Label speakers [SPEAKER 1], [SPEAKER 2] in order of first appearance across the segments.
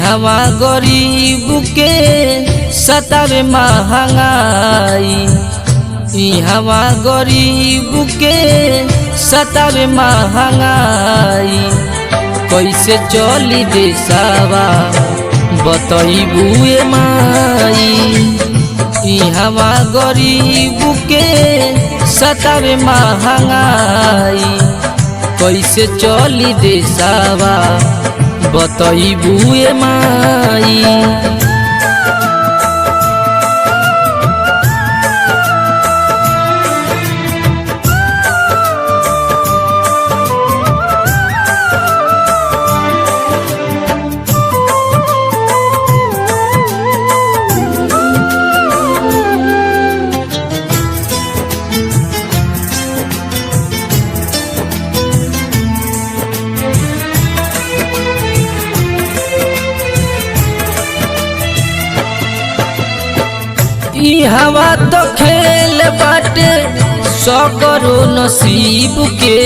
[SPEAKER 1] हवा गरीब के सतावे महंगाई हवा गरीब के सतावे महंगाई कैसे चली देशवा बतईबुए माई हवा गरीब के सतावे महंगाई कैसे चली देशवा बतईबुए माई। हवा तो खेल बाटे सकरो नसीब के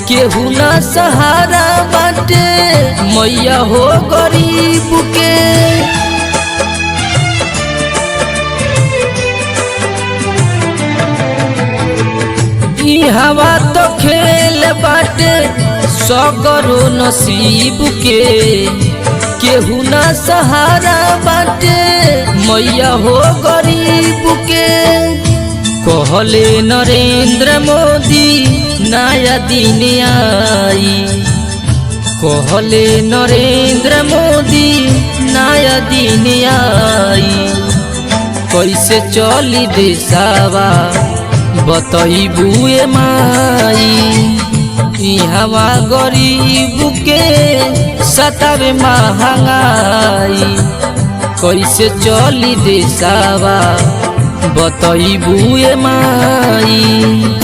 [SPEAKER 1] केहू न सहारा बाटे मैया हो गरीब के हवा तो खेल बाटे सकरो नसीब के केहू न सहारा बाटे मैया हो गरीब के कहले नरेंद्र मोदी नया दिन आई कहले नरेंद्र मोदी नया दिन आई कैसे चली देशवा बतईबुए माई हवा गरीब के सतावे महंगाई कैसे चली देशवा बतईबुए माई।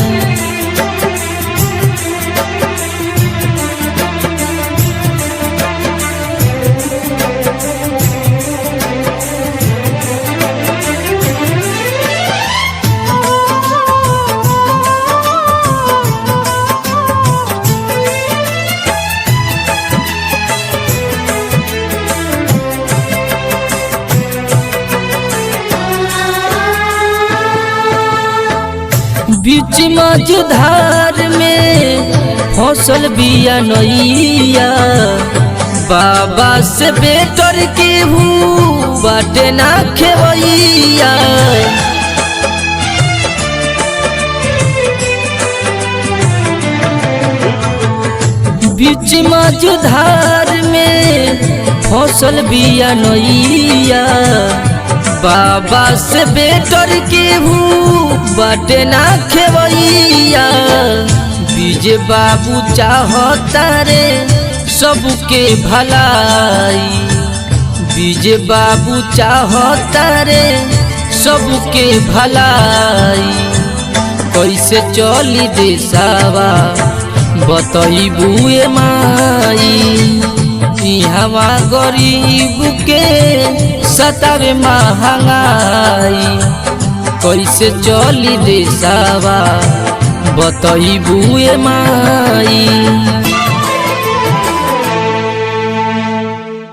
[SPEAKER 1] बीच मझधार में फसल बिया नैया बाबा से बेटर के हूँ बाटे ना खेवैया बीच मझधार में फसल बिया नैया बाबा से बेटर के हूँ बाटे ना खेवैया बीजे बाबू चाहता रे सबके भलाई बीजे बाबू चाहता रे सबके भलाई कैसे चली देशवा बतईबुए माई हवा गरीब के सतावे महंगाई कैसे चली देशवा बतईबुए माई।